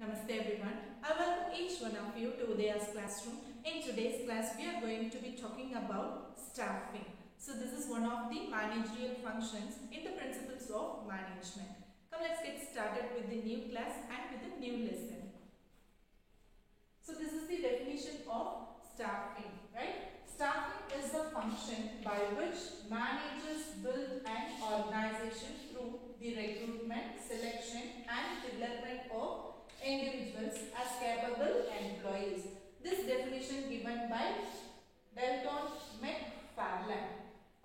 Namaste everyone. I welcome each one of you to Udaya's classroom. In today's class, we are going to be talking about staffing. So this is one of the managerial functions in the principles of management. Come, let's get started with the new class and with the new lesson. So this is the definition of staffing, right? Staffing is the function by which managers build an organization through the recruitment, selection and development of individuals as capable employees. This definition given by Dalton McFarland.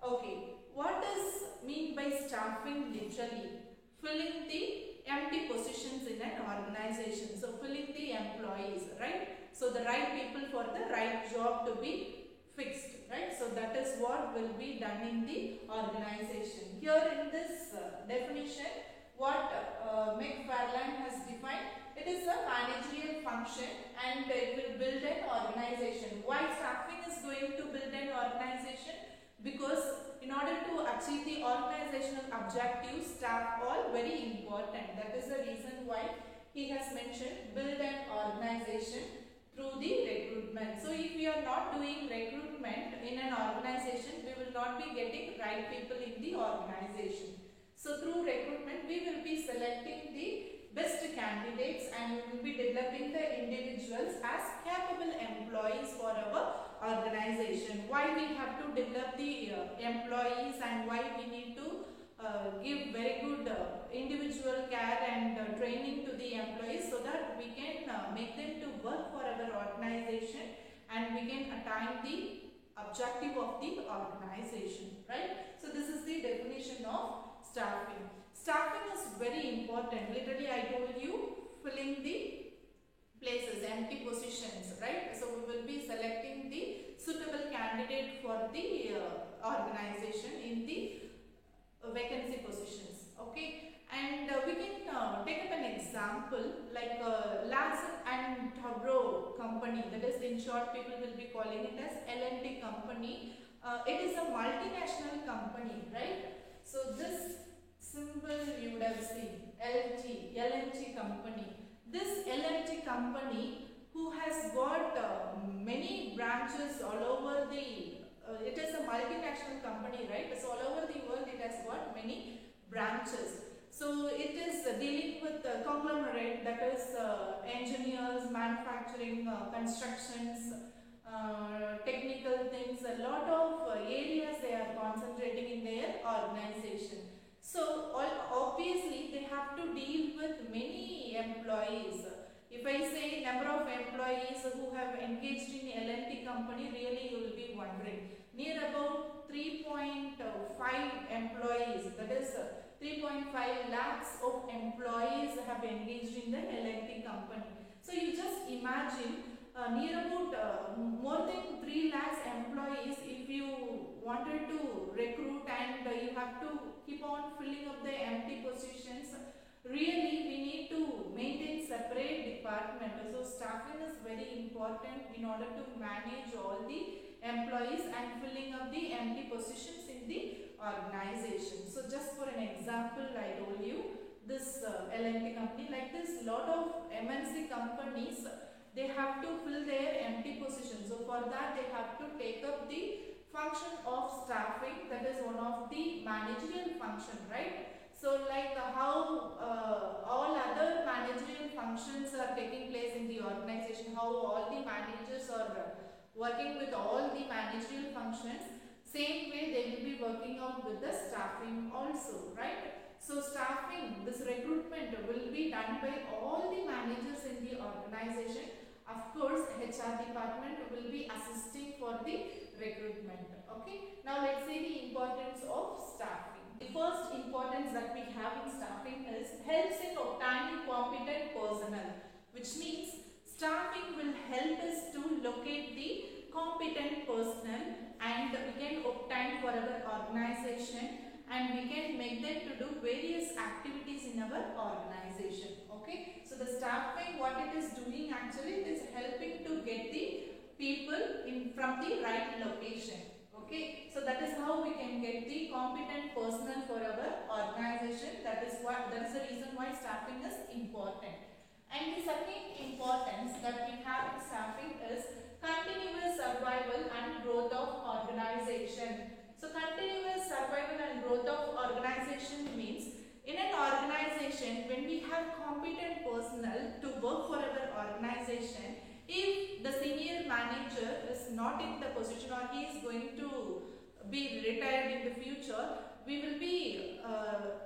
Okay, what does mean by staffing literally? Filling the empty positions in an organization. So filling the employees, right? So the right people for the right job to be fixed, right? So that is what will be done in the organization. Here in this definition, what McFarland has defined, it is a managerial function and it will build an organization. Why staffing is going to build an organization? Because in order to achieve the organizational objectives, staff are very important. That is the reason why he has mentioned build an organization through the recruitment. So if we are not doing recruitment in an organization, we will not be getting right people in the organization. So through recruitment, we will be selecting the best candidates and we will be developing the individuals as capable employees for our organization. Why we have to develop the employees and why we need to give very good individual care and training to the employees so that we can make them to work for our organization and we can attain the objective of the organization, right? So this is the definition of staffing. Staffing is very important. Literally I told you, filling the places, empty positions, right? So we will be selecting the suitable candidate for the organization in the vacancy positions, okay? And we can take up an example like Larsen and Toubro company, that is in short people will be calling it as L&T company. It is a multinational company, right? So this symbol you would have seen, L&T company. This L&T company who has got many branches all over the it is a multinational company, right? So all over the world it has got many branches. So it is dealing with conglomerate, that is engineers, manufacturing, constructions, technical things, a lot of areas they are concentrating in their organization. So obviously they have to deal with many employees. If I say number of employees who have engaged in L&T company, really you will be wondering. Near about 3.5 employees, that is 3.5 lakhs of employees have engaged in the L&T company. So you just imagine near about more than 3 lakhs employees, if you wanted to recruit and you have to keep on filling up the empty positions, really we need to maintain separate department. So staffing is very important in order to manage all the employees and filling up the empty positions in the organization. So just for an example, I told you this L&T company, like this lot of MNC companies, they have to fill their empty positions. So for that they have to take up the function of staffing, that is one of the managerial function, right? So like how all other managerial functions are taking place in the organization, how all the managers are working with all the managerial functions, same way they will be working out with the staffing also, right? So staffing, this recruitment will be done by all the managers in the organization. Of course, HR department will be assisting for the recruitment, okay? Now let's see the importance of staffing. The first importance that we have in staffing is helps in obtaining competent personnel, which means staffing will help us to locate the competent personnel and we can obtain for our organization and we can make them to do various activities in our organization, okay? So the staffing, what it is doing actually, it is helping to get the people in from the right location, okay? So that is how we can get the competent personnel for our organization. That is the reason why staffing is important. And And the second importance that we have in staffing is continuous survival and growth of organization. So continuous survival and growth of organization means in an organization when we have competent personnel to work for our organization, if the senior manager is not in the position or he is going to be retired in the future, we will be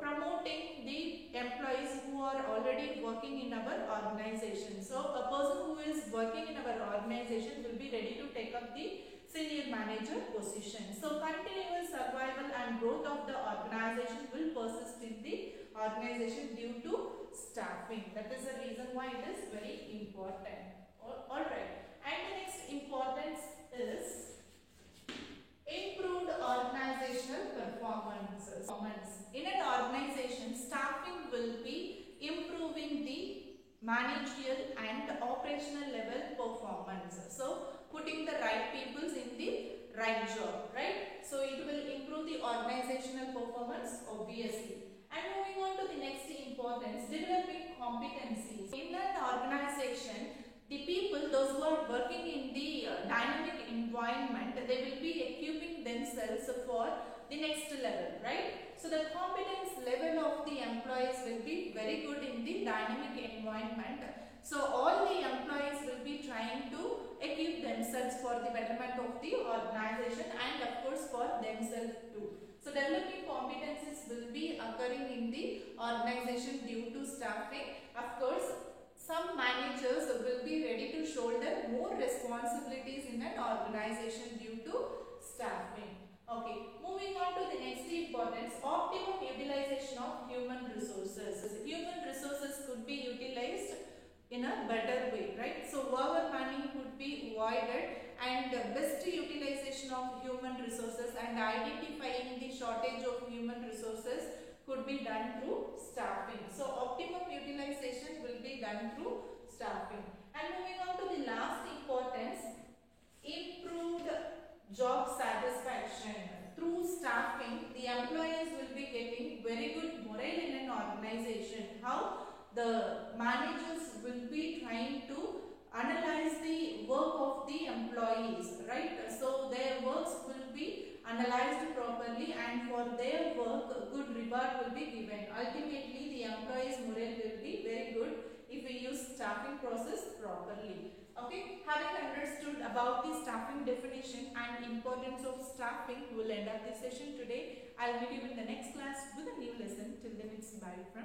promoting the employees who are already working in our organization. So a person who is working in our organization will be ready to take up the senior manager position. So continuous survival and growth of the organization will persist in the organization due to staffing. That is the reason why it is very important. Alright. And the next importance is improved organizational performances. In an organization, staffing will be improving the managerial and operational level performance. So putting the right peoples in the right job, right? So it will improve the organizational performance obviously. And moving on to the next importance, developing competencies. In an organization, the people, those who are working in the dynamic environment, they will be equipping themselves for the next level, right? So the competence level of the employees will be very good in the dynamic environment. So all the employees will be trying to equip themselves for the betterment of the organization and of course for themselves too. So developing competencies will be occurring in the organization due to staffing. Of course, some managers will be ready to shoulder more responsibilities in an organization due to staffing. Okay, moving on to the next importance, optimum utilization of human resources. Human resources could be utilized in a better way, right? So over money could be avoided and best utilization of human resources and identifying the shortage of human resources could be done through staffing. So optimum utilization will be done through staffing. And moving on to the last importance, improved job satisfaction. Through staffing, the employees will be getting very good morale in an organization. How? The managers will be trying to analyze the work of the employees, right? So their works will be analyzed properly and for their work a good reward will be given. Ultimately, the employees' morale will be very good if we use staffing process properly. Okay, having understood about the staffing definition and importance of staffing, we will end up this session today. I'll meet you in the next class with a new lesson. Till then, it's bye from